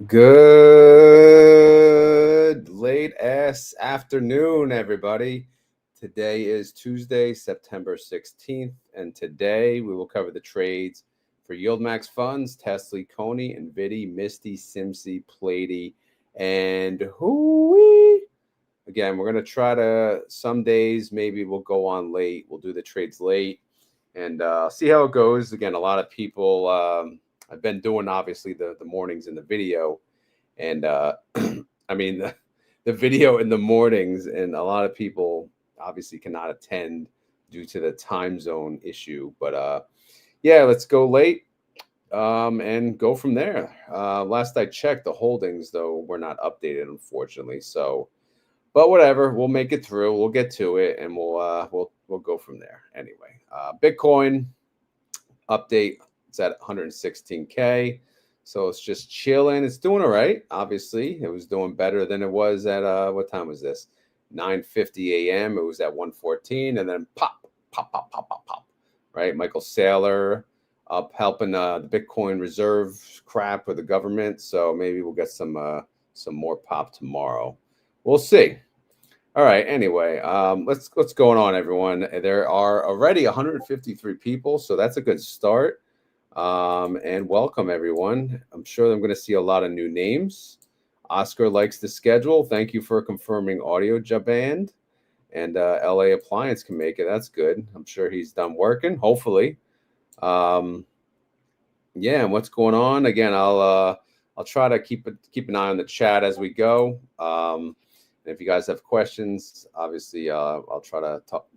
Good late ass afternoon, everybody. Today is Tuesday, September 16th, and today we will cover the trades for YieldMax funds, TSLY, CONY, NVDY, MSTY, SMCY, PLTY, and HOOY. Again, we're going to try to, some days maybe we'll go on late. We'll do the trades late and see how it goes. Again, a lot of people, I've been doing obviously the mornings in the video. And I mean, the video in the mornings, and a lot of people obviously cannot attend due to the time zone issue. But yeah, let's go late and go from there. Last I checked, the holdings, though, were not updated, unfortunately. So, but whatever, we'll make it through. We'll get to it, and we'll go from there. Anyway, Bitcoin update. It's at 116K. So it's just chilling. It's doing all right. Obviously, it was doing better than it was at, what time was this? 9:50 a.m. It was at 114, and then pop, right? Michael Saylor up helping the Bitcoin reserve crap with the government. So maybe we'll get some more pop tomorrow. We'll see. All right. Anyway, what's going on, everyone? There are already 153 people, so that's a good start. And welcome, everyone. I'm sure I'm going to see a lot of new names. Oscar likes the schedule. Thank you for confirming audio, Jaband. And LA Appliance can make it. That's good. I'm sure he's done working, hopefully. Yeah, and what's going on? Again, I'll try to keep an eye on the chat as we go. And if you guys have questions, obviously I'll try to talk,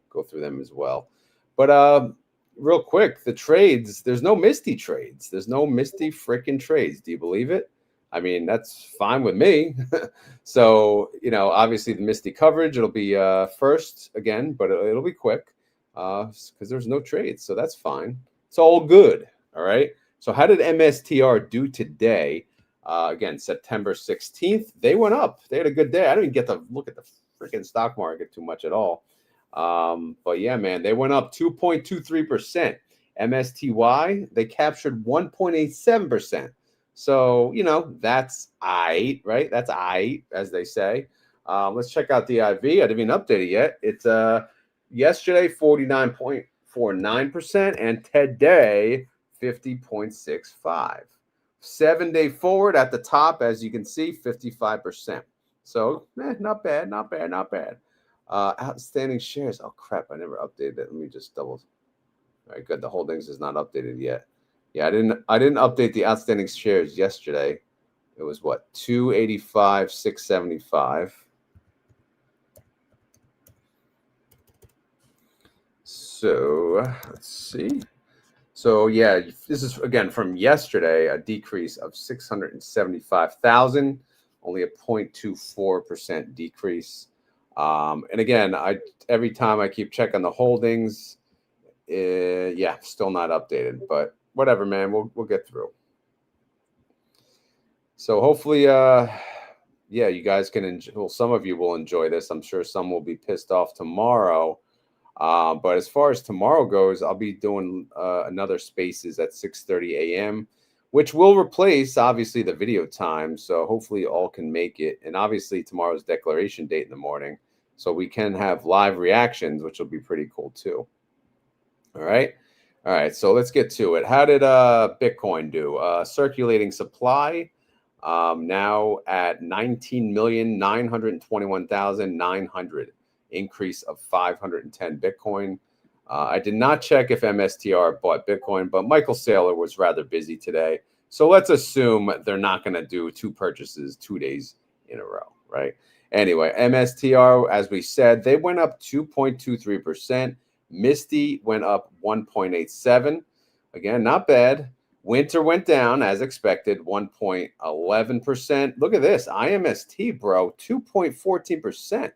go through them as well. But real quick, the trades, there's no MSTY trades. There's no MSTY freaking trades. Do you believe it? I mean, that's fine with me. So, obviously the MSTY coverage, it'll be first again, but it'll be quick because there's no trades. So that's fine. It's all good. All right. So how did MSTR do today? Again, September 16th, they went up. They had a good day. I didn't get to look at the freaking stock market too much at all. But yeah, man, they went up 2.23%. MSTY, they captured 1.87%. So, that's aight, right? That's aight, as they say. Let's check out the IV. I didn't even update it yet. It's yesterday 49.49% and today 50.65. 7-day forward at the top, as you can see, 55%. So not bad, not bad, not bad. Outstanding shares. Oh crap! I never updated it. Let me just double. All right, good. The holdings is not updated yet. Yeah, I didn't update the outstanding shares yesterday. It was what, 285,675. So let's see. So yeah, this is again from yesterday, a decrease of 675,000, only a 0.24% decrease. And again, every time I keep checking the holdings, yeah, still not updated, but whatever, man, we'll get through. So hopefully, yeah, you guys can enjoy. Well, some of you will enjoy this. I'm sure some will be pissed off tomorrow. But as far as tomorrow goes, I'll be doing another Spaces at 6:30 a.m., which will replace, obviously, the video time. So hopefully all can make it. And obviously tomorrow's declaration date in the morning. So we can have live reactions, which will be pretty cool too. All right. All right. So let's get to it. How did Bitcoin do? Circulating supply now at 19,921,900, increase of 510 Bitcoin. I did not check if MSTR bought Bitcoin, but Michael Saylor was rather busy today. So let's assume they're not going to do 2 purchases 2 days in a row, right? Anyway, MSTR, as we said, they went up 2.23%. MSTY went up 1.87. Again, not bad. Winter went down as expected, 1.11%. Look at this, IMST, bro, 2.14%.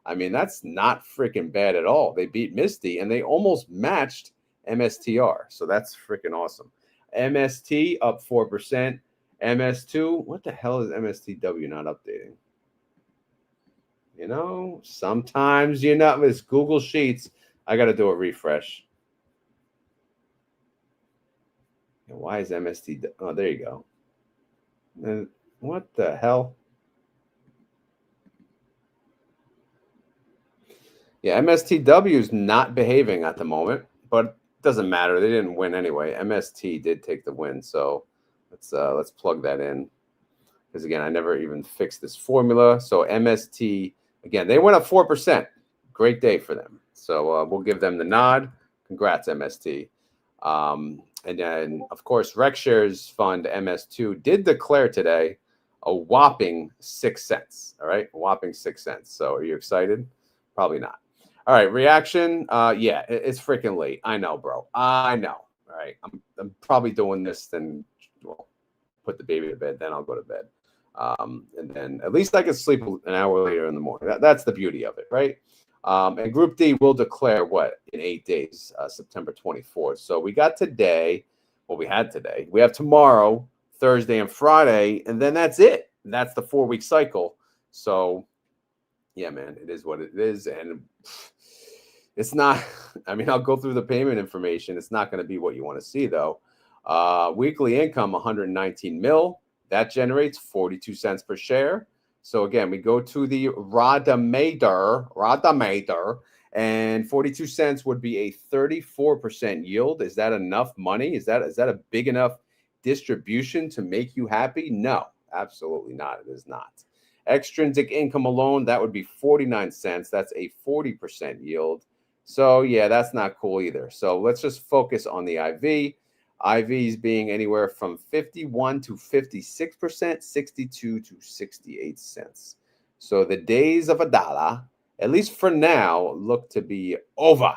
I mean, that's not freaking bad at all. They beat MSTY and they almost matched MSTR. So that's freaking awesome. MST up 4%. MS2, what the hell is MSTW not updating? You know, sometimes you're not with Google Sheets. I got to do a refresh. Why is MST? Oh, there you go. What the hell? Yeah, MSTW is not behaving at the moment, but it doesn't matter. They didn't win anyway. MST did take the win, so let's plug that in. Because again, I never even fixed this formula. So MST, again, they went up 4%. Great day for them. So we'll give them the nod. Congrats, MST. And then, of course, RecShares Fund MS2 did declare today a whopping 6 cents. All right, a whopping 6 cents. So are you excited? Probably not. All right, reaction. Yeah, it's freaking late. I know, bro. I know. All right, I'm probably doing this, then well, put the baby to bed, then I'll go to bed. And then at least I can sleep an hour later in the morning. That's the beauty of it, right? And Group D will declare what in 8 days, September 24th. So we got today. Well, we had today. We have tomorrow, Thursday, and Friday, and then that's it. That's the 4-week cycle. So, yeah, man, it is what it is, and it's not. I mean, I'll go through the payment information. It's not going to be what you want to see, though. Weekly income, 119 mil. That generates 42 cents per share. So again, we go to the Radamator, and 42 cents would be a 34% yield. Is that enough money? Is that a big enough distribution to make you happy? No, absolutely not. It is not. Extrinsic income alone, that would be 49 cents. That's a 40% yield. So yeah, that's not cool either. So let's just focus on the IV. IVs being anywhere from 51 to 56%, 62 to 68 cents. So the days of $1, at least for now, look to be over,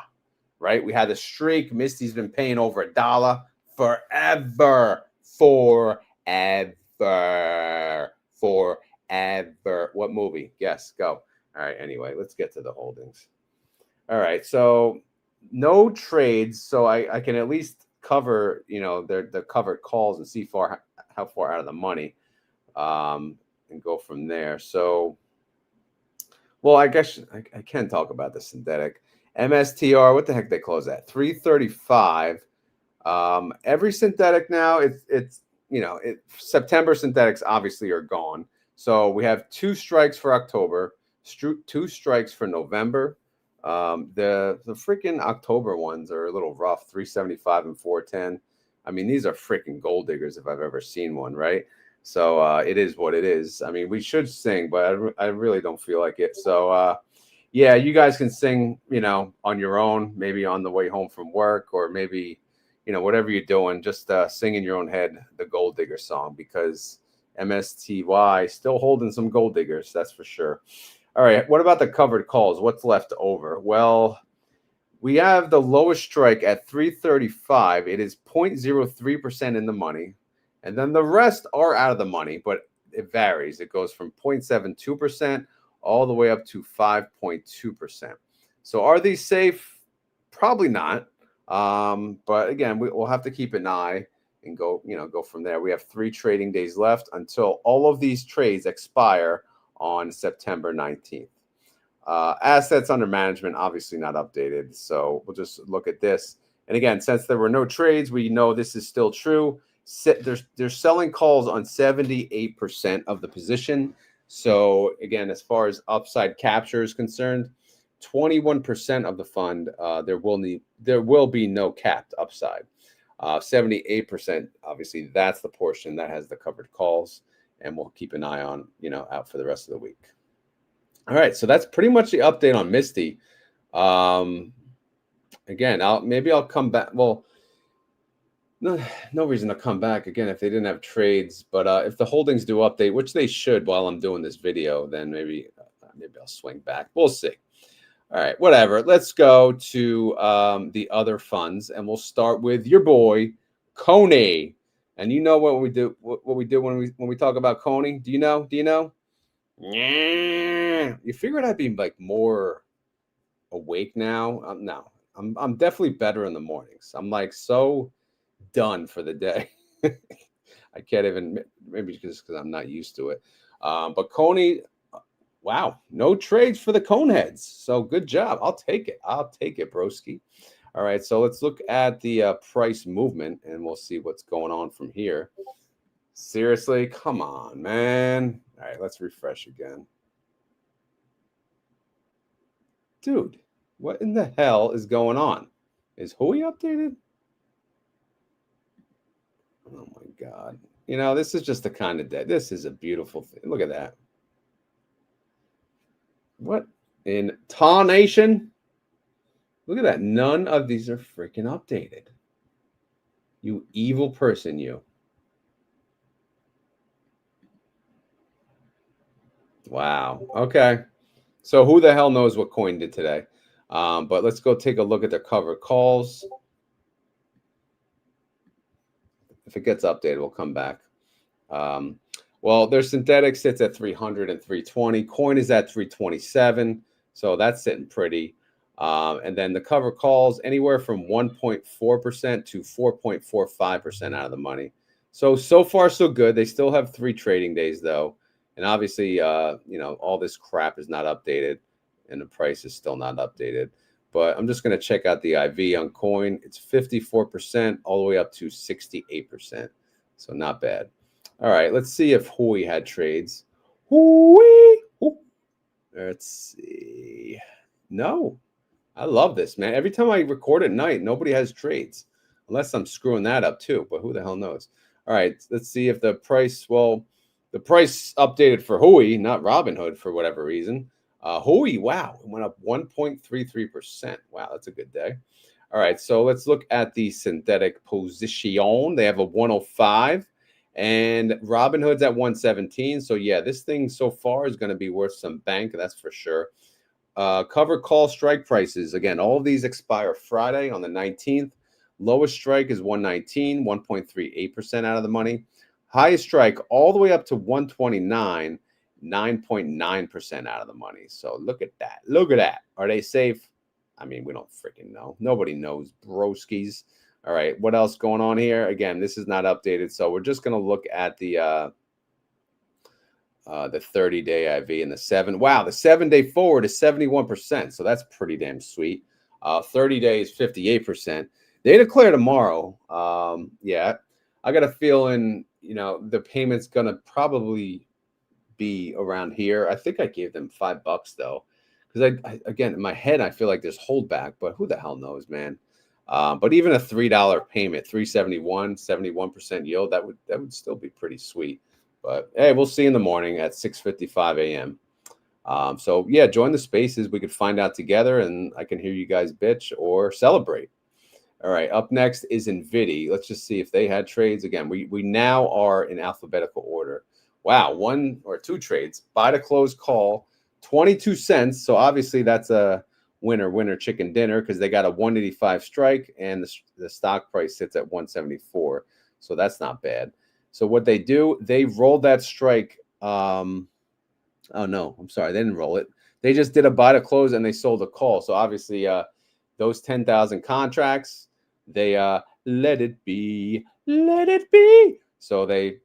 right? We had a streak. Misty's been paying over $1 forever. What movie? Guess. Go. All right. Anyway, let's get to the holdings. All right. So no trades. So I can at least cover, you know, the covered calls and see how far out of the money, and go from there. So, well, I guess I can talk about the synthetic MSTR. What the heck they close at 335. Every synthetic now, it's you know, September synthetics obviously are gone. So we have 2 strikes for October, 2 strikes for November. The freaking October ones are a little rough, 375 and 410. I mean, these are freaking gold diggers if I've ever seen one, right? So it is what it is. I mean, we should sing, but I really don't feel like it. So yeah, you guys can sing, you know, on your own, maybe on the way home from work, or maybe, you know, whatever you're doing, just sing in your own head the gold digger song, because MSTY still holding some gold diggers, that's for sure. All right, what about the covered calls? What's left over? Well, we have the lowest strike at 335. It is 0.03% in the money. And then the rest are out of the money, but it varies. It goes from 0.72% all the way up to 5.2%. So are these safe? Probably not. But again, we'll have to keep an eye and go from there. We have 3 trading days left until all of these trades expire on September 19th. Assets under management, obviously not updated. So we'll just look at this. And again, since there were no trades, we know this is still true. They're selling calls on 78% of the position. So again, as far as upside capture is concerned, 21% of the fund, there will be no capped upside. 78%, obviously, that's the portion that has the covered calls. And we'll keep an eye on, you know, out for the rest of the week. All right, so that's pretty much the update on MSTY. Again, maybe I'll come back. Well, no reason to come back again if they didn't have trades. But if the holdings do update, which they should while I'm doing this video, then maybe I'll swing back. We'll see. All right, whatever. Let's go to the other funds, and we'll start with your boy CONY. And you know what we do? What we do when we talk about CONY? Do you know? Yeah. You figured I'd be like more awake now? No, I'm definitely better in the mornings. I'm like so done for the day. I can't even, maybe just because I'm not used to it. But CONY, wow, no trades for the cone heads. So good job. I'll take it. I'll take it, broski. All right, so let's look at the price movement, and we'll see what's going on from here. Seriously, come on, man. All right, let's refresh again. Dude, what in the hell is going on? Is HOOY updated? Oh my God. You know, this is just the kind of day. This is a beautiful thing. Look at that. What in Ta Nation? Look at that. None of these are freaking updated. You evil person, you. Wow. Okay. So who the hell knows what coin did today? But let's go take a look at the cover calls. If it gets updated, we'll come back. Well, their synthetic sits at 300 and 320. Coin is at 327. So that's sitting pretty. And then the cover calls anywhere from 1.4% to 4.45% out of the money. So far, so good. They still have 3 trading days, though. And obviously, you know, all this crap is not updated and the price is still not updated. But I'm just going to check out the IV on coin. It's 54% all the way up to 68%. So not bad. All right, let's see if HOOY had trades. HOOY! Let's see. No. I love this, man. Every time I record at night, nobody has trades. Unless I'm screwing that up too, but who the hell knows? All right, let's see if the price, well, the price updated for HOOY, not Robinhood for whatever reason. HOOY, wow, it went up 1.33%. Wow, that's a good day. All right, so let's look at the synthetic position. They have a 105, and Robinhood's at 117. So yeah, this thing so far is going to be worth some bank, that's for sure. Cover call strike prices. Again, all of these expire Friday on the 19th. Lowest strike is 119, 1.38% out of the money. Highest strike all the way up to 129, 9.9% out of the money. So look at that. Look at that. Are they safe? I mean, we don't freaking know. Nobody knows, broskies. All right, what else going on here? Again, this is not updated, so we're just going to look at the 30-day IV and the 7. Wow, the 7-day forward is 71%, so that's pretty damn sweet. 30 days, 58%. They declare tomorrow. Yeah, I got a feeling, you know, the payment's gonna probably be around here. I think I gave them $5 though, because I again in my head I feel like there's holdback, but who the hell knows, man. But even a $3 payment, 371, 71% yield, that would still be pretty sweet. But hey, we'll see in the morning at 6:55 a.m. So yeah, join the spaces. We could find out together, and I can hear you guys bitch or celebrate. All right, up next is NVDY. Let's just see if they had trades. Again, we now are in alphabetical order. Wow, 1 or 2 trades. Buy to close call, 22 cents. So obviously that's a winner chicken dinner because they got a 185 strike and the stock price sits at 174. So that's not bad. So what they do, they rolled that strike. Oh no, I'm sorry, they didn't roll it. They just did a buy to close and they sold a call. So obviously, those 10,000 contracts, they let it be. So they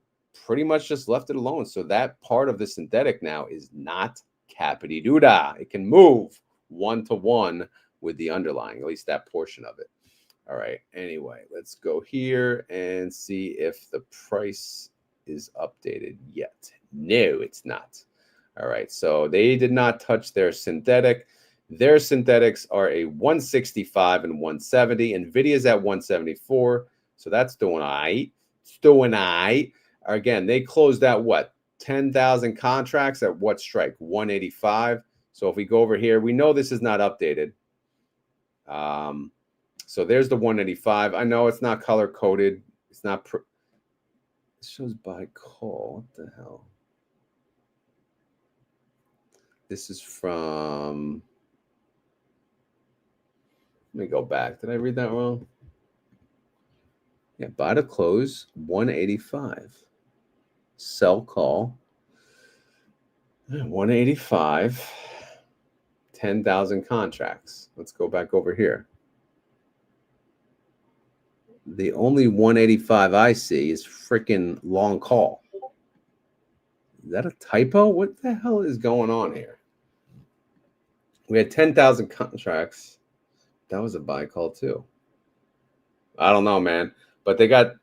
pretty much just left it alone. So that part of the synthetic now is not capity duda. It can move 1-to-1 with the underlying, at least that portion of it. All right. Anyway, let's go here and see if the price is updated yet. No, it's not. All right. So they did not touch their synthetic. Their synthetics are a 165 and 170. NVIDIA's at 174. So that's doing all right. It's doing all right. Again, they closed out what? 10,000 contracts at what strike? 185. So if we go over here, we know this is not updated. So there's the 185. I know it's not color coded. It's not. It shows by call. What the hell? This is from. Let me go back. Did I read that wrong? Yeah, buy to close 185. Sell call 185. 10,000 contracts. Let's go back over here. The only 185 I see is freaking long call. Is that a typo? What the hell is going on here? We had 10,000 contracts. That was a buy call too. I don't know, man. But they got,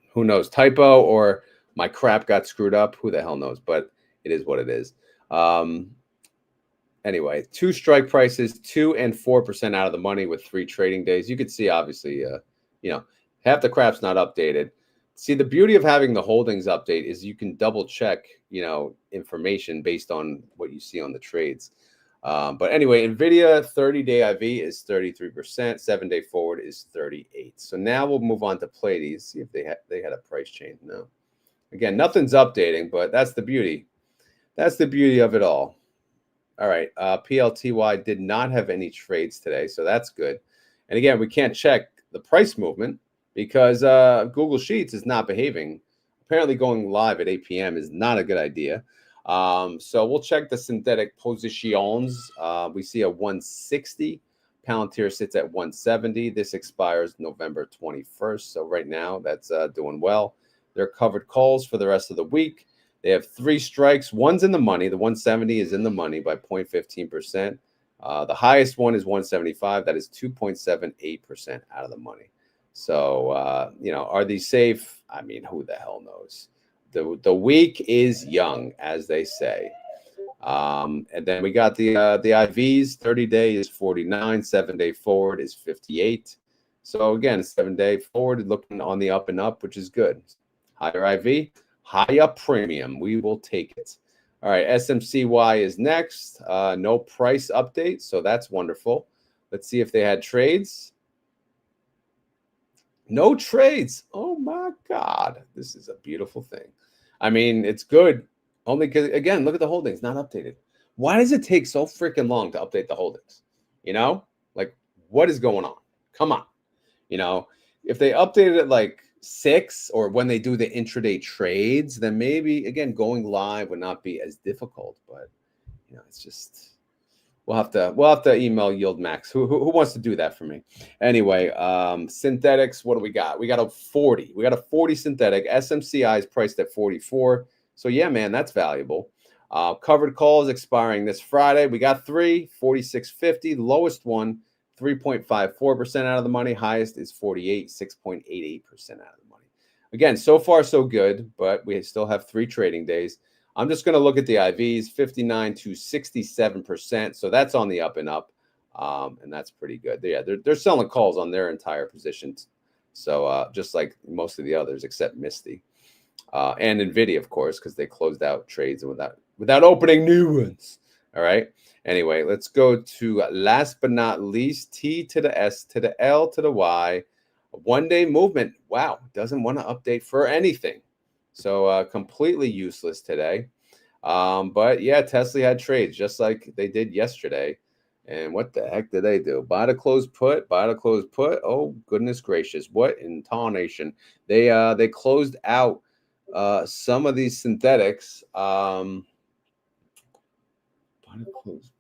who knows, typo or my crap got screwed up. Who the hell knows? But it is what it is. Anyway, 2 strike prices, 2 and 4% out of the money with 3 trading days. You could see, obviously, half the crap's not updated. See, the beauty of having the holdings update is you can double check, information based on what you see on the trades. But anyway, NVDY 30-day IV is 33%, 7-day forward is 38%. So now we'll move on to PLTY. See if they had a price change. No, again, nothing's updating, but that's the beauty. That's the beauty of it all. All right, PLTY did not have any trades today, so that's good. And again, we can't check the price movement because Google Sheets is not behaving. Apparently going live at 8 p.m. is not a good idea. So we'll check the synthetic positions. We see a 160. Palantir sits at 170. This expires November 21st. So right now that's doing well. They're covered calls for the rest of the week. They have 3 strikes. One's in the money. The 170 is in the money by 0.15%. The highest one is 175. That is 2.78% out of the money. So, are these safe? I mean, who the hell knows? The week is young, as they say. And then we got the IVs. 30-day is 49. 7-day forward is 58. So again, 7-day forward looking on the up and up, which is good. Higher IV, higher premium. We will take it. All right, SMCY is next. No price update, so that's wonderful. Let's see if they had trades. No trades. Oh my God, this is a beautiful thing. I mean, it's good only because, again, look at the holdings, not updated. Why does it take so freaking long to update the holdings? Like what is going on? Come on. If they updated it like 6 or when they do the intraday trades, then maybe, again, going live would not be as difficult. But, it's just... We'll have to email YieldMax. Who wants to do that for me? Anyway, synthetics. What do we got? We got a 40. We got a 40 synthetic. SMCI is priced at 44. So yeah, man, that's valuable. Covered calls expiring this Friday. We got 3, 46.50. Lowest one, 3.54% out of the money. Highest is 48, 6.88% out of the money. Again, so far so good, but we still have 3 trading days. I'm just going to look at the IVs, 59 to 67%. So that's on the up and up. And that's pretty good. Yeah, they're selling calls on their entire positions. So just like most of the others, except MSTY. And NVDY, of course, because they closed out trades without opening new ones. All right. Anyway, let's go to last but not least, T to the S to the L to the Y. A 1-day movement. Wow. Doesn't want to update for anything. So completely useless today. But yeah, TSLY had trades just like they did yesterday. And what the heck did they do? Buy to close put, buy to close put. Oh, goodness gracious. What in tarnation? They closed out some of these synthetics. Buy to close.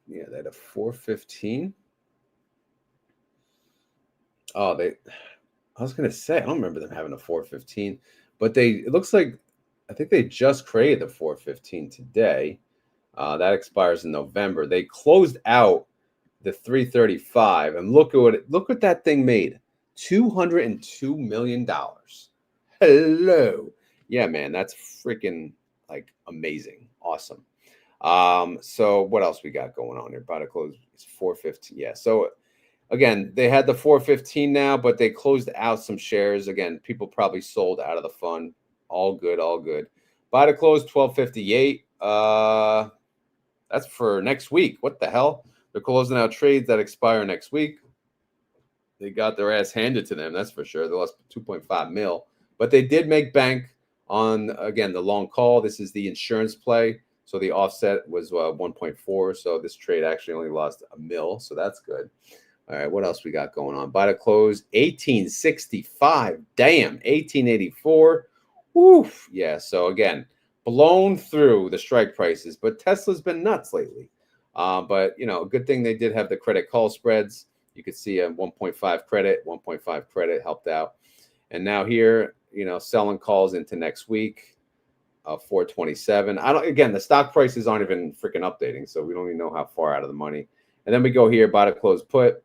Yeah, they had a 415. Oh, I was going to say, I don't remember them having a 415. But it looks like, I think they just created the 415 today. That expires in November. They closed out the 335, and look what that thing made. $202 million. Hello. Yeah, man, that's freaking like amazing. Awesome. So what else we got going on here? About to close. It's 415. Yeah. So again, they had the 415 now, but they closed out some shares. Again, people probably sold out of the fund. All good, all good. Buy to close 1258. That's for next week. What the hell? They're closing out trades that expire next week. They got their ass handed to them, that's for sure. They lost 2.5 mil. But they did make bank on, again, the long call. This is the insurance play. So the offset was 1.4. So this trade actually only lost a mil. So that's good. All right, what else we got going on? By the close, 1865. Damn, 1884. Woof. Yeah, so again, blown through the strike prices, but Tesla's been nuts lately. But, you know, good thing they did have the credit call spreads. You could see a 1.5 credit, 1.5 credit helped out. And now here, you know, selling calls into next week, 427. Again, the stock prices aren't even freaking updating, so we don't even know how far out of the money. And then we go here, buy the close put.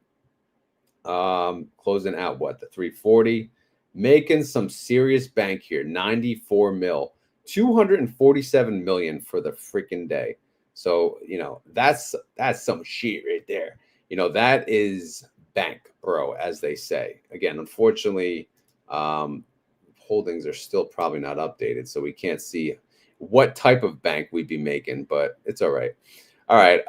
Closing out what, the 340, making some serious bank here. 94 mil, 247 million for the freaking day. So, you know, that's some shit right there. You know, that is bank, bro, as they say. Again, unfortunately, holdings are still probably not updated, so we can't see what type of bank we'd be making, but it's all right. All right.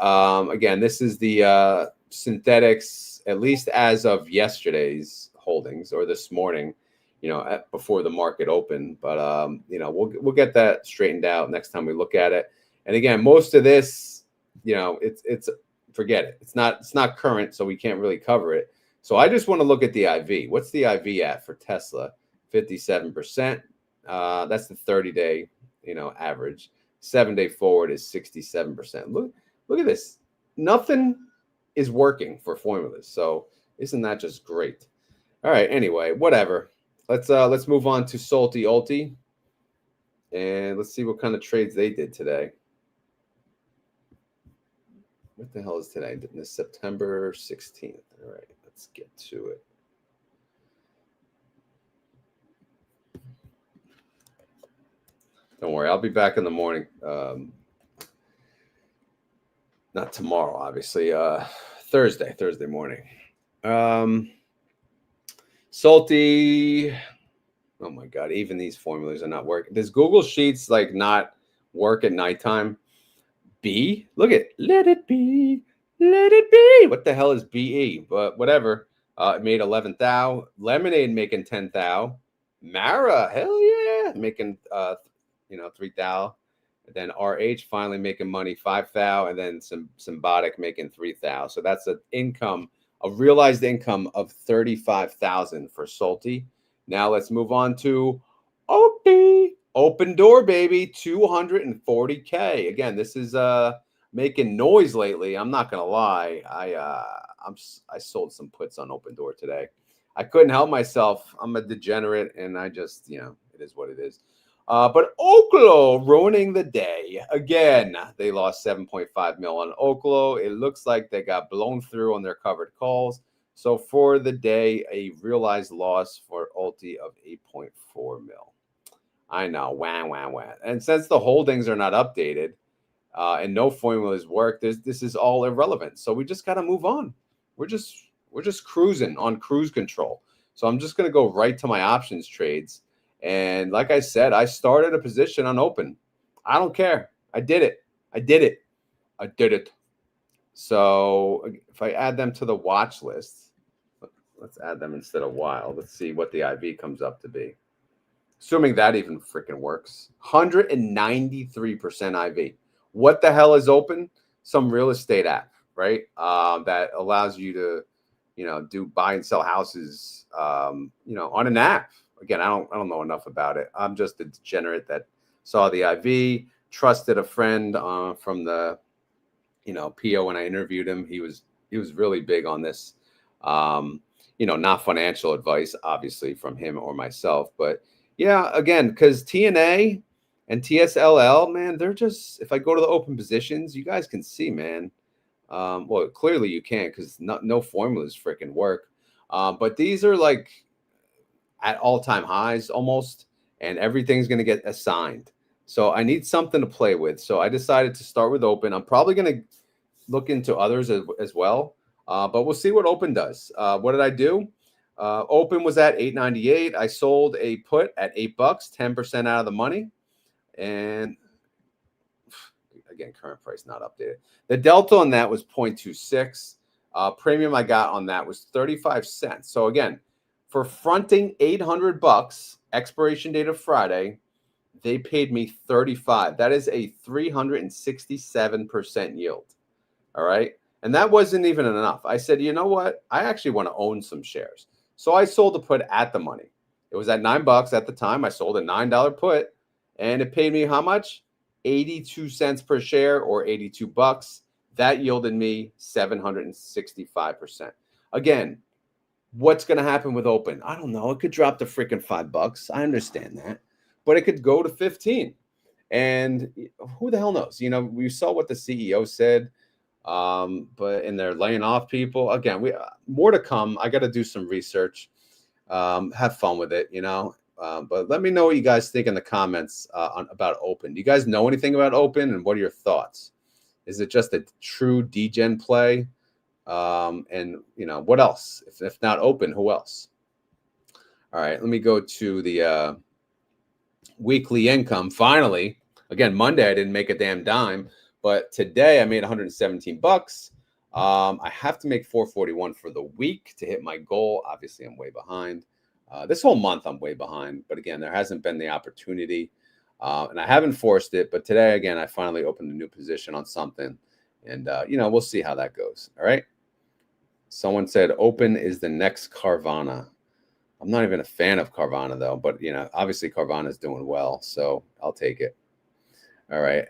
Again, this is the synthetics, at least as of yesterday's holdings or this morning, you know, before the market opened. But you know, we'll get that straightened out next time we look at it. And again, most of this, you know, it's forget it. It's not current, so we can't really cover it. So I just want to look at the IV. What's the IV at for Tesla? 57%. That's the 30-day, you know, average. 7-day forward is 67%. Look at this. Nothing is working for formulas. So isn't that just great? All right. Anyway, whatever. Let's move on to SLTY, ULTY, and let's see what kind of trades they did today. What the hell is today? This September 16th. All right. Let's get to it. Don't worry. I'll be back in the morning. Not tomorrow, obviously. Thursday morning. SLTY. Oh my God, even these formulas are not working. Does Google Sheets like not work at nighttime? B? Look at let it be. Let it be. What the hell is BE? But whatever. It made 11 thou. Lemonade making 10 thou. Mara, hell yeah, making 3 thou. And then RH finally making money 5 thou, and then Symbiotic making 3 thou. So that's an income, a realized income of 35,000 for SLTY. Now let's move on to OT. Open door, baby, 240K. Again, this is making noise lately. I'm not gonna lie. I sold some puts on open door today. I couldn't help myself. I'm a degenerate, and I just, you know, it is what it is. But Oklo ruining the day again. They lost 7.5 mil on Oklo. It looks like they got blown through on their covered calls. So for the day, a realized loss for ULTY of 8.4 mil. I know, wah. And since the holdings are not updated and no formulas work, this is all irrelevant. So we just got to move on. We're just cruising on cruise control. So I'm just going to go right to my options trades. And like I said, I started a position on open. I don't care. I did it. So if I add them to the watch list, let's add them instead of while. Let's see what the IV comes up to be. Assuming that even freaking works. 193% IV. What the hell is open? Some real estate app, right? That allows you to, you know, do buy and sell houses, you know, on an app. Again, I don't know enough about it. I'm just a degenerate that saw the IV, trusted a friend from the, you know, PO when I interviewed him. He was really big on this. You know, not financial advice, obviously, from him or myself, but yeah, again, because TNA and TSLL, man, they're just, if I go to the open positions, you guys can see, man. Well, clearly you can't because no formulas freaking work. But these are like at all-time highs almost, and everything's going to get assigned. So I need something to play with. So I decided to start with open. I'm probably going to look into others as well, but we'll see what open does. What did I do? Open was at 8.98. I sold a put at $8, 10% out of the money. And again, current price not updated. The delta on that was 0.26. Premium I got on that was 35 cents. So again, for fronting $800, expiration date of Friday, they paid me 35. That is a 367% yield. All right. And that wasn't even enough. I said, you know what? I actually want to own some shares. So I sold a put at the money. It was at $9 at the time. I sold a $9 put, and it paid me how much? 82 cents per share, or 82 bucks. That yielded me 765%. Again, what's going to happen with open? I don't know. It could drop to freaking $5. I understand that, but it could go to 15. And who the hell knows? You know, we saw what the CEO said, but and they're laying off people. Again, we more to come. I got to do some research. Have fun with it, you know. But let me know what you guys think in the comments about open. Do you guys know anything about open, and what are your thoughts? Is it just a true degen play? And you know, what else? If not open, who else? All right, let me go to the weekly income. Finally, again, Monday I didn't make a damn dime, but today I made 117 bucks. I have to make 441 for the week to hit my goal. Obviously, I'm way behind. This whole month I'm way behind, but again, there hasn't been the opportunity, and I haven't forced it. But today, again, I finally opened a new position on something, and you know, we'll see how that goes. All right. Someone said open is the next Carvana. I'm not even a fan of Carvana though, but you know, obviously Carvana is doing well, so I'll take it. All right.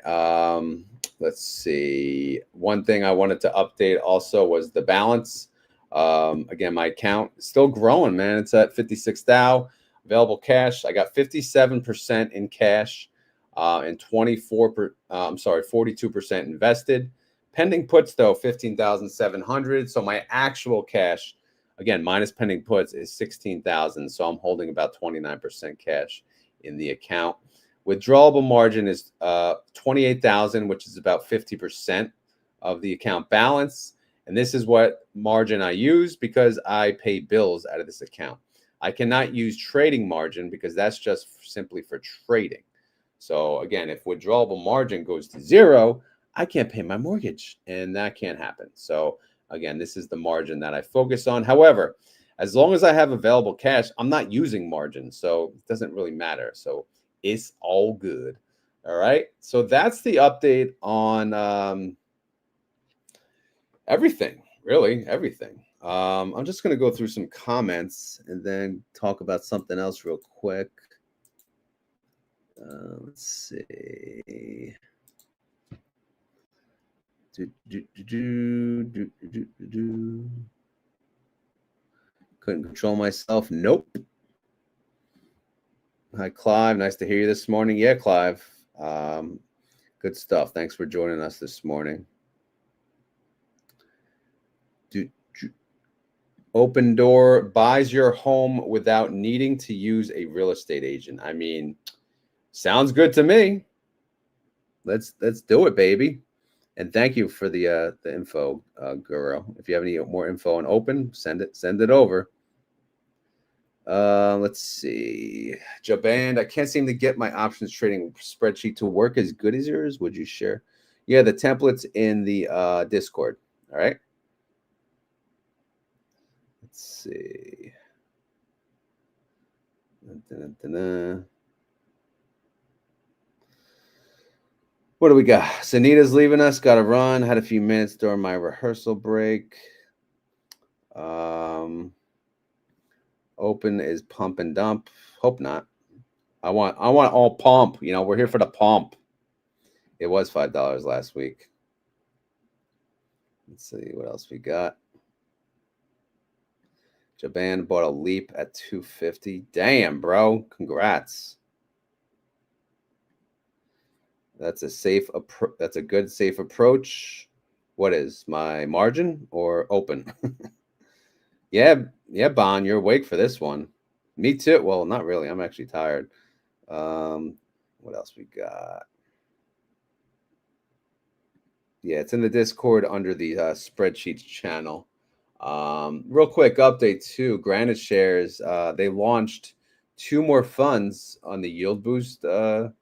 Let's see. One thing I wanted to update also was the balance. Again, my account is still growing, man. It's at 56,000 available cash. I got 57% in cash, and 42% invested. Pending puts though 15,700. So my actual cash, again, minus pending puts, is 16,000. So I'm holding about 29% cash in the account. Withdrawable margin is 28,000, which is about 50% of the account balance. And this is what margin I use because I pay bills out of this account. I cannot use trading margin because that's just simply for trading. So again, if withdrawable margin goes to zero, I can't pay my mortgage, and that can't happen. So again, this is the margin that I focus on. However, as long as I have available cash, I'm not using margin, so it doesn't really matter. So it's all good. All right. So that's the update on everything, really everything. I'm just going to go through some comments and then talk about something else real quick. Let's see. Couldn't control myself. Nope. Hi, Clive. Nice to hear you this morning. Yeah, Clive. Good stuff. Thanks for joining us this morning. Open Door buys your home without needing to use a real estate agent. I mean, sounds good to me. Let's do it, baby. And thank you for the info, Guru. If you have any more info on open, send it over. Let's see. Jaband, I can't seem to get my options trading spreadsheet to work as good as yours. Would you share? Yeah, the template's in the Discord. All right. Let's see. What do we got? Sanita's leaving us. Got to run. Had a few minutes during my rehearsal break. Open is pump and dump. Hope not. I want all pump. You know, we're here for the pump. It was $5 last week. Let's see what else we got. Jaban bought a leap at 250. Damn, bro. Congrats. That's a good safe approach. What is my margin or open? Yeah, Bon, you're awake for this one. Me too. Well, not really. I'm actually tired. What else we got? Yeah, it's in the Discord under the spreadsheets channel. Real quick update too. GraniteShares, they launched 2 more funds on the Yield Boost. The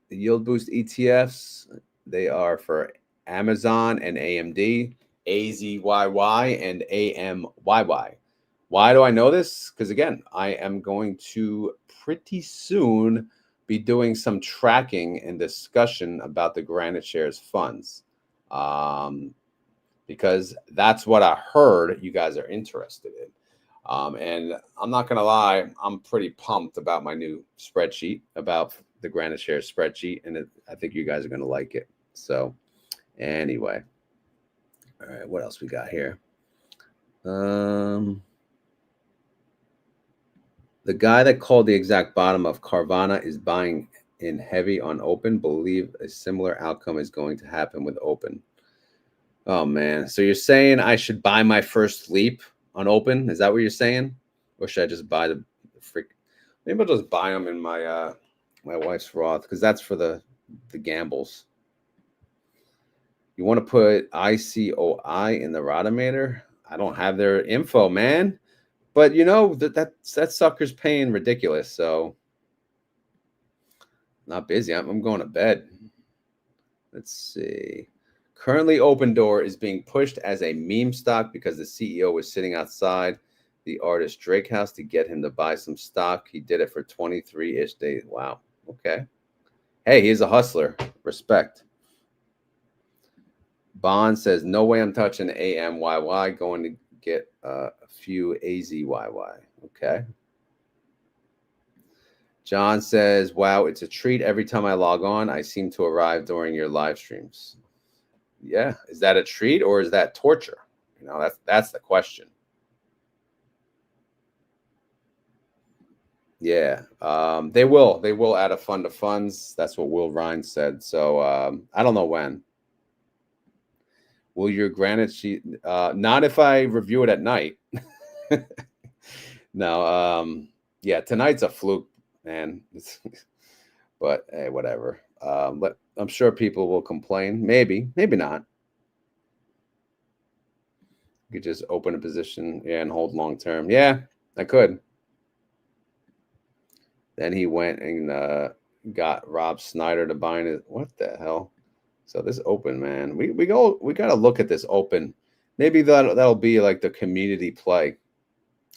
Yield Boost ETFs. They are for Amazon and AMD, AZYY and AMYY. Why do I know this? Because again, I am going to pretty soon be doing some tracking and discussion about the GraniteShares funds. because that's what I heard you guys are interested in. And I'm not going to lie, I'm pretty pumped about my new spreadsheet, about the GraniteShares spreadsheet, and I think you guys are going to like it. So anyway, all right, what else we got here? The guy that called the exact bottom of Carvana is buying in heavy on open. Believe a similar outcome is going to happen with open. Oh man, so you're saying I should buy my first leap on open? Is that what you're saying? Or should I just buy the freak? Maybe I'll just buy them in my my wife's Roth, because that's for the gambles. You want to put ICOI in the Rotomator? I don't have their info, man. But you know that sucker's paying ridiculous. So not busy. I'm going to bed. Let's see. Currently, Open Door is being pushed as a meme stock because the CEO was sitting outside the artist Drake house to get him to buy some stock. He did it for 23-ish days. Wow. Okay. Hey, he's a hustler. Respect. Bond says, no way I'm touching AMYY. Going to get a few AZYY. Okay. John says, wow, it's a treat. Every time I log on, I seem to arrive during your live streams. Yeah. Is that a treat or is that torture? You know, that's the question. Yeah. They will add a fund to funds. That's what Will Ryan said. So I don't know when. Will your Granite sheet not if I review it at night. No, yeah, tonight's a fluke, man. But hey, whatever. But I'm sure people will complain. Maybe not. You could just open a position, yeah, and hold long term. Yeah, I could. Then he went and got Rob Snyder to buy it. What the hell? So this open, man. We got to look at this open. Maybe that'll be like the community play.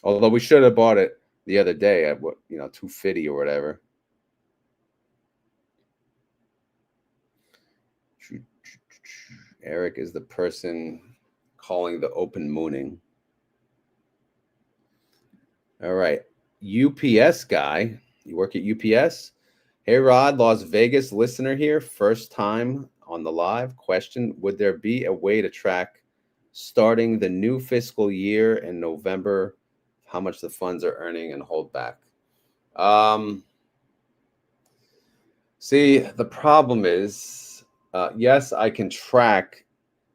Although we should have bought it the other day at what, you know, 250 or whatever. Eric is the person calling the open mooning. All right. UPS guy. You work at UPS? Hey, Rod, Las Vegas listener here. First time on the live. Question, would there be a way to track starting the new fiscal year in November, how much the funds are earning and hold back? See, the problem is, yes, I can track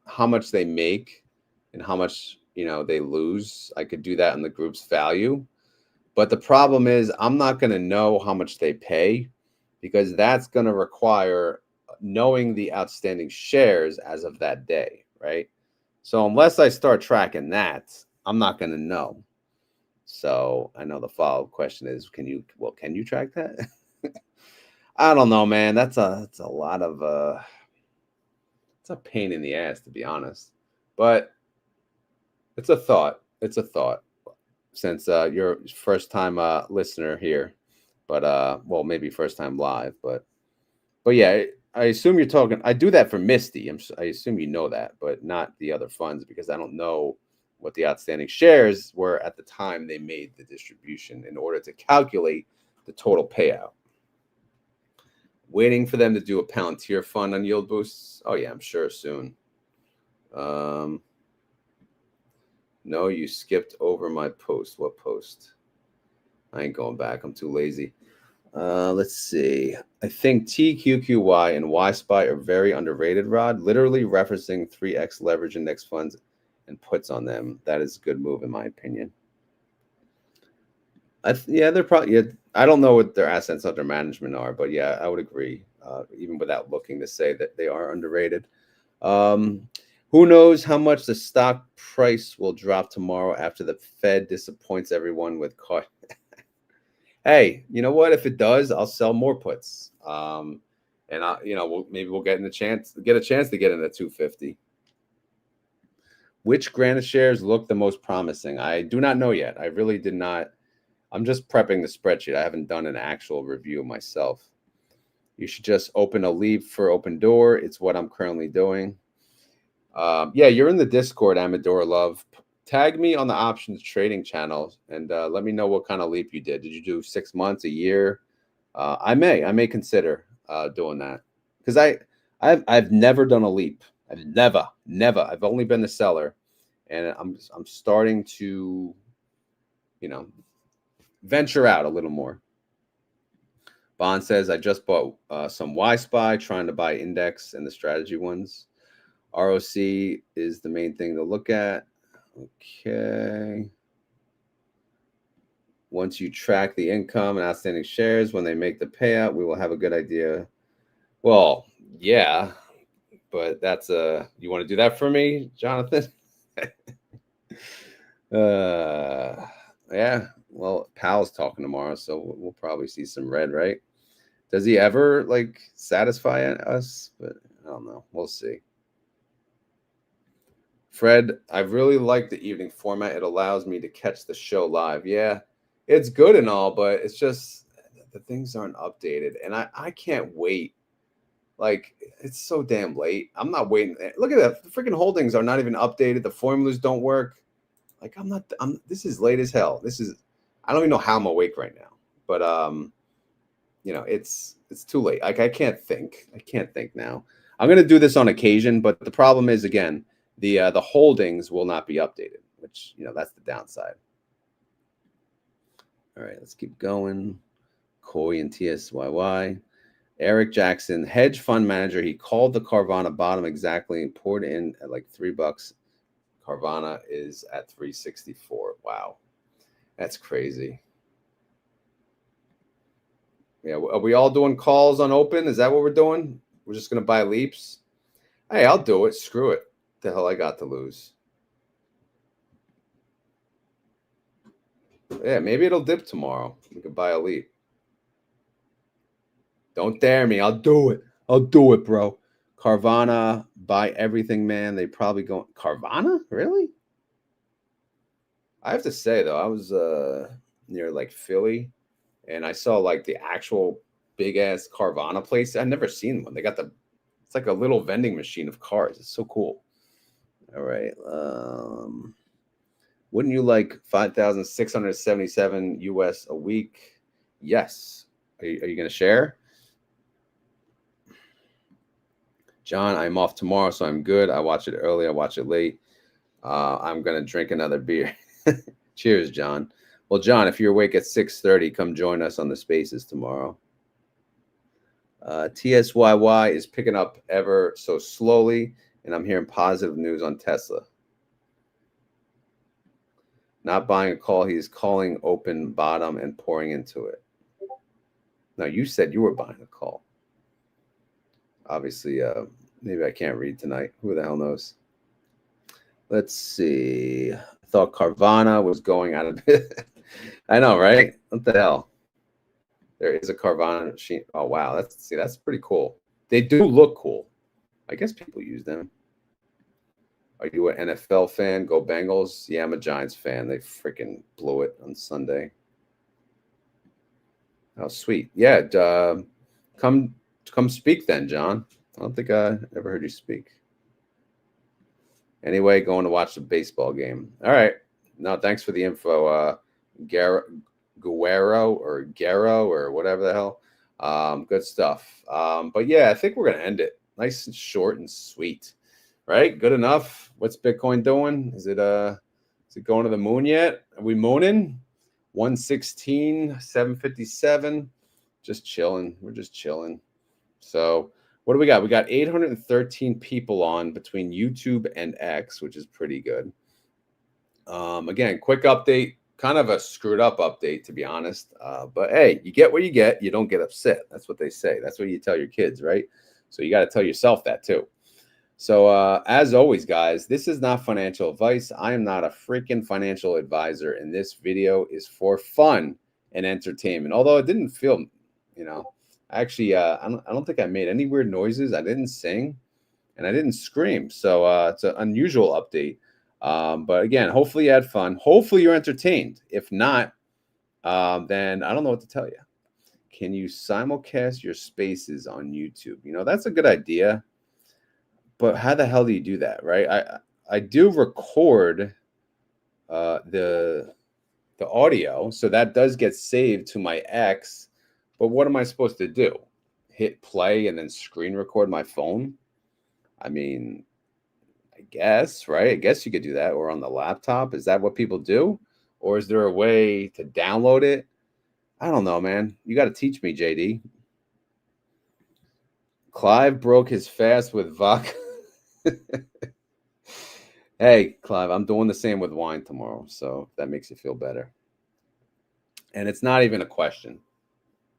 how much they make and how much, you know, they lose. I could do that in the group's value. But the problem is I'm not going to know how much they pay, because that's going to require knowing the outstanding shares as of that day, right? So unless I start tracking that, I'm not going to know. So I know the follow-up question is, can you track that? I don't know, man. That's a lot of it's a pain in the ass, to be honest. But it's a thought. It's a thought. Since you're first time listener here, but well, maybe first time live, but yeah, I assume you're talking. I do that for Misty. I assume you know that, but not the other funds, because I don't know what the outstanding shares were at the time they made the distribution in order to calculate the total payout. Waiting for them to do a Palantir fund on yield boosts. Oh yeah, I'm sure soon. No, you skipped over my post. What post? I ain't going back. I'm too lazy. Let's see. I think TQQY and YSPY are very underrated, Rod. Literally referencing 3x leverage index funds and puts on them. That is a good move, in my opinion. Yeah, they're probably. Yeah, I don't know what their assets under management are, but yeah, I would agree. Even without looking, to say that they are underrated. Who knows how much the stock price will drop tomorrow after the Fed disappoints everyone with cost. Hey, you know what? If it does, I'll sell more puts. And maybe we'll get a chance to get into 250. Which GraniteShares look the most promising? I do not know yet. I really did not. I'm just prepping the spreadsheet. I haven't done an actual review myself. You should just open a leap for Open Door. It's what I'm currently doing. Yeah, you're in the Discord, Amador Love. Tag me on the options trading channel and let me know what kind of leap you did. Did you do 6 months, a year? I may consider doing that because I've never done a leap. I've never. I've only been the seller, and I'm starting to, venture out a little more. Bond says I just bought some YSPY, trying to buy index and the strategy ones. ROC is the main thing to look at. Okay. Once you track the income and outstanding shares, when they make the payout, we will have a good idea. Well, yeah, but that's you want to do that for me, Jonathan? Yeah. Well, Pal's talking tomorrow, so we'll probably see some red, right? Does he ever like satisfy us? But I don't know. We'll see. Fred, I really like the evening format. It allows me to catch the show live. Yeah, it's good and all, but it's just the things aren't updated. And I can't wait. Like, it's so damn late. I'm not waiting. Look at that. The freaking holdings are not even updated. The formulas don't work. Like, this is late as hell. I don't even know how I'm awake right now. But, it's too late. Like, I can't think. Now. I'm going to do this on occasion, but the problem is, again, the holdings will not be updated, which, that's the downside. All right, let's keep going. COY and TSYY. Eric Jackson, hedge fund manager. He called the Carvana bottom exactly and poured in at like $3. Carvana is at 364. Wow, that's crazy. Yeah, are we all doing calls on open? Is that what we're doing? We're just gonna buy leaps? Hey, I'll do it. Screw it. The hell I got to lose. Yeah, maybe it'll dip tomorrow. We could buy a leap. Don't dare me. I'll do it. Bro. Carvana, buy everything, man. They probably go Carvana? Really? I have to say though, I was near like Philly, and I saw like the actual big ass Carvana place. I've never seen one. They got it's like a little vending machine of cars. It's so cool. All right. Wouldn't you like 5,677 US a week? Yes. Are you going to share? John, I'm off tomorrow, so I'm good. I watch it early. I watch it late. I'm going to drink another beer. Cheers, John. Well, John, if you're awake at 6:30, come join us on the spaces tomorrow. TSYY is picking up ever so slowly, and I'm hearing positive news on Tesla. Not buying a call. He's calling open bottom and pouring into it. Now, you said you were buying a call. Obviously, maybe I can't read tonight. Who the hell knows? Let's see. I thought Carvana was going out of it. I know, right? What the hell? There is a Carvana machine. Oh, wow. That's pretty cool. They do look cool. I guess people use them. Are you an NFL fan? Go Bengals. Yeah, I'm a Giants fan. They freaking blew it on Sunday. Oh, sweet. Yeah, come speak then, John. I don't think I ever heard you speak. Anyway, going to watch the baseball game. All right. No, thanks for the info, Guerrero or whatever the hell. Good stuff. But yeah, I think we're gonna end it nice and short and sweet. Right? Good enough. What's Bitcoin doing? Is it going to the moon yet? Are we mooning? 116, 757. Just chilling. We're just chilling. So what do we got? We got 813 people on between YouTube and X, which is pretty good. Again, quick update, kind of a screwed up update, to be honest. But hey, you get what you get. You don't get upset. That's what they say. That's what you tell your kids, right? So you got to tell yourself that too. So as always, guys, this is not financial advice. I am not a freaking financial advisor, and this video is for fun and entertainment. Although it didn't feel, actually, I don't think I made any weird noises. I didn't sing, and I didn't scream. So it's an unusual update. But again, hopefully you had fun. Hopefully you're entertained. If not, then I don't know what to tell you. Can you simulcast your spaces on YouTube? That's a good idea. But how the hell do you do that, right? I do record the audio, so that does get saved to my X. But what am I supposed to do? Hit play and then screen record my phone? I mean, I guess, right? I guess you could do that, or on the laptop. Is that what people do? Or is there a way to download it? I don't know, man. You got to teach me, JD. Clive broke his fast with vodka. Hey, Clive, I'm doing the same with wine tomorrow, so that makes you feel better. And it's not even a question.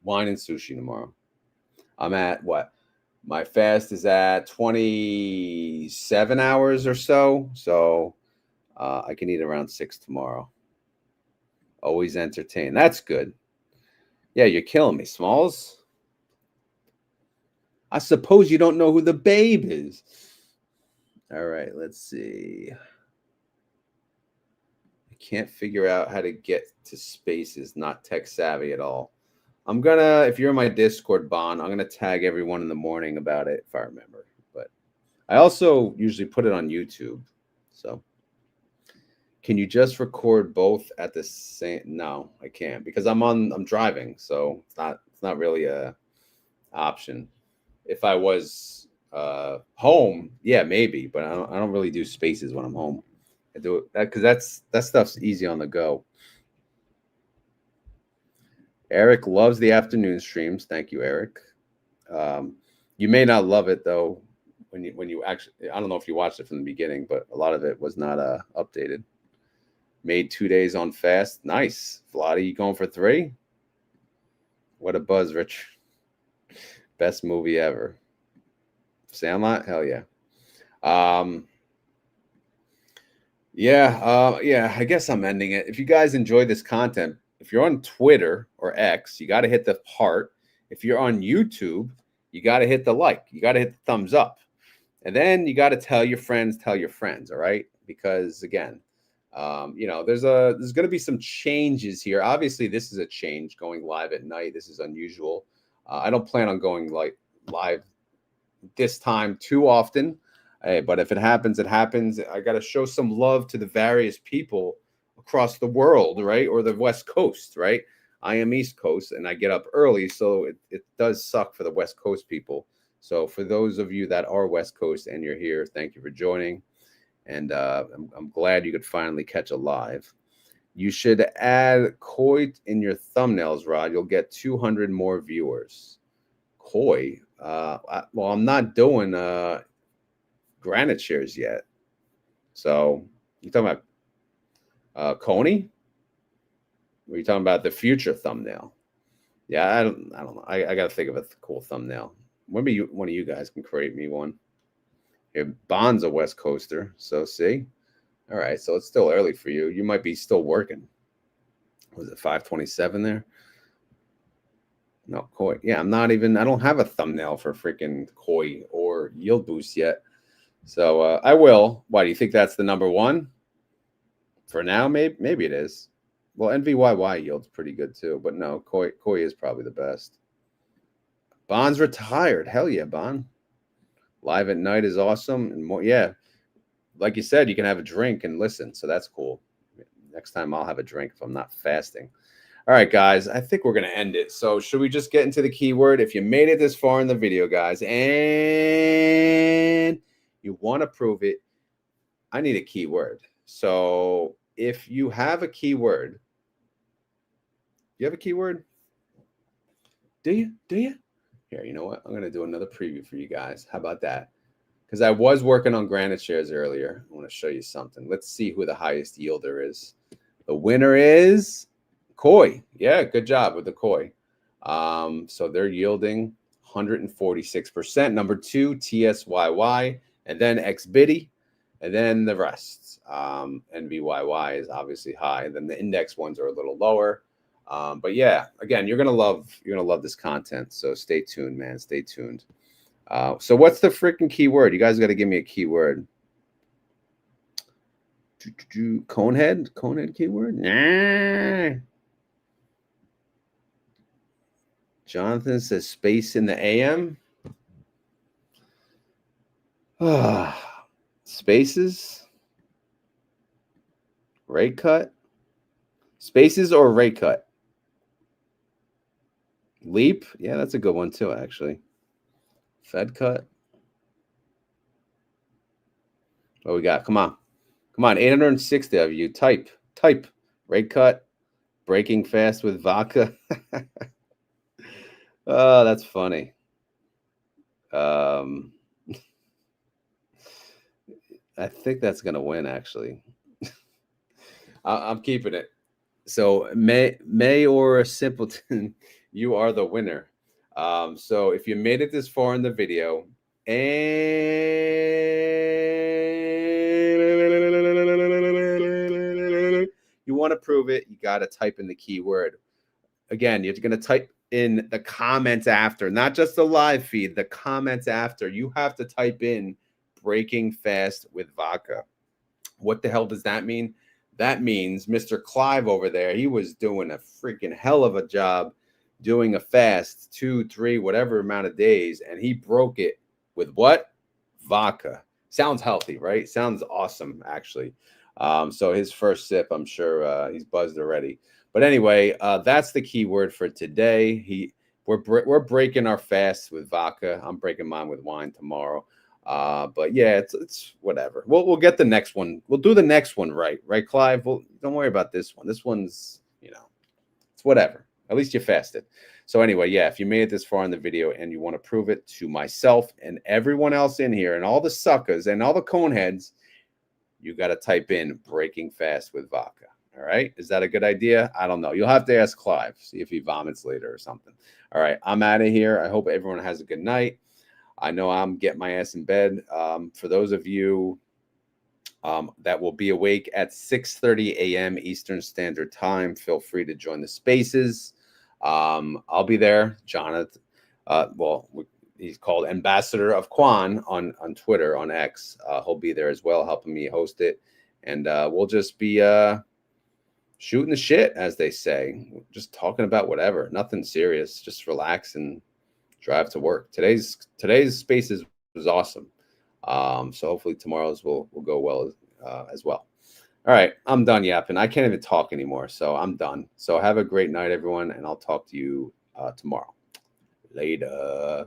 Wine and sushi tomorrow. I'm at what? My fast is at 27 hours or so. So I can eat around 6 tomorrow. Always entertained. That's good. Yeah, you're killing me, Smalls. I suppose you don't know who the babe is. All right, let's see. I can't figure out how to get to spaces, not tech savvy at all. I'm gonna, if you're in my Discord, Bond, I'm gonna tag everyone in the morning about it if I remember. But I also usually put it on YouTube. So can you just record both at the same? No, I can't because I'm driving, so it's not really a option. If I was home, yeah, maybe, but I don't really do spaces when I'm home. I do it because that stuff's easy on the go. Eric loves the afternoon streams. Thank you, Eric. You may not love it though when you actually. I don't know if you watched it from the beginning, but a lot of it was not updated. Made 2 days on fast. Nice, Vladi. You going for 3? What a buzz, Rich. Best movie ever. Sandlot? Hell yeah. Yeah, I guess I'm ending it. If you guys enjoy this content, if you're on Twitter or X, you got to hit the heart. If you're on YouTube, you got to hit the like. You got to hit the thumbs up. And then you got to tell your friends, all right? Because again, there's going to be some changes here. Obviously, this is a change going live at night. This is unusual. I don't plan on going live this time too often. Hey, but if it happens, it happens. I got to show some love to the various people across the world, right? Or the West Coast, right? I am East Coast and I get up early, so it does suck for the West Coast people. So for those of you that are West Coast and you're here, thank you for joining. And I'm glad you could finally catch a live. You should add COY in your thumbnails, Rod. You'll get 200 more viewers. COY? Well, I'm not doing GraniteShares yet. So you talking about CONY? Or are you talking about the future thumbnail? Yeah, I don't know. I got to think of a cool thumbnail. Maybe one of you guys can create me one. Here, Bond's a West Coaster, so see. All right, so it's still early for you. You might be still working. Was it 5:27 there? No, COY. Yeah, I don't have a thumbnail for freaking COY or Yield Boost yet. So I will. Why, do you think that's the number one? For now, maybe it is. Well, NVDY yield's pretty good too, but no, COY is probably the best. Bond's retired. Hell yeah, Bond. Live at night is awesome. And more, yeah. Like you said, you can have a drink and listen. So that's cool. Next time I'll have a drink if I'm not fasting. All right, guys, I think we're going to end it. So should we just get into the keyword? If you made it this far in the video, guys, and you want to prove it, I need a keyword. So if you have a keyword, you have a keyword? Do you? Here, you know what? I'm going to do another preview for you guys. How about that? Because I was working on GraniteShares earlier. I want to show you something. Let's see who the highest yielder is. The winner is COY. Yeah, good job with the COY. So they're yielding 146%. Number 2, TSYY, and then XBIDI, and then the rest. NVDY is obviously high. Then the index ones are a little lower. But yeah, again, you're gonna love this content. So stay tuned, man. Stay tuned. So what's the freaking keyword? You guys got to give me a keyword. Conehead keyword? Nah. Jonathan says space in the AM. Spaces, rate cut, spaces or rate cut. Leap, yeah, that's a good one too, actually. Fed cut. What we got? Come on. 860 of you. Type. Rate cut. Breaking fast with vodka. Oh, that's funny. I think that's gonna win, actually. I'm keeping it. So May or Simpleton, you are the winner. So if you made it this far in the video and you want to prove it, you got to type in the keyword. Again, you're going to type in the comments after, not just the live feed, the comments after. You have to type in breaking fast with vodka. What the hell does that mean? That means Mr. Clive over there, he was doing a freaking hell of a job doing a fast 2, 3, whatever amount of days, and he broke it with what? Vodka. Sounds healthy, right? Sounds awesome, actually. So his first sip, I'm sure he's buzzed already. But anyway, that's the keyword for today. We're breaking our fast with vodka. I'm breaking mine with wine tomorrow. But yeah, it's whatever. We'll get the next one. We'll do the next one right, Clive? Don't worry about this one. This one's, it's whatever. At least you fasted. So anyway, yeah, if you made it this far in the video and you want to prove it to myself and everyone else in here and all the suckers and all the cone heads, you got to type in breaking fast with vodka. All right. Is that a good idea? I don't know. You'll have to ask Clive, see if he vomits later or something. All right. I'm out of here. I hope everyone has a good night. I know I'm getting my ass in bed. For those of you that will be awake at 6:30 a.m. Eastern Standard Time, feel free to join the spaces. I'll be there. Jonathan, he's called Ambassador of Quan on Twitter, on X. He'll be there as well, helping me host it. And we'll just be shooting the shit, as they say. Just talking about whatever. Nothing serious. Just relax and drive to work. Today's spaces was awesome. So hopefully tomorrow's will go well as well. All right, I'm done yapping. I can't even talk anymore, so I'm done. So have a great night, everyone, and I'll talk to you tomorrow. Later.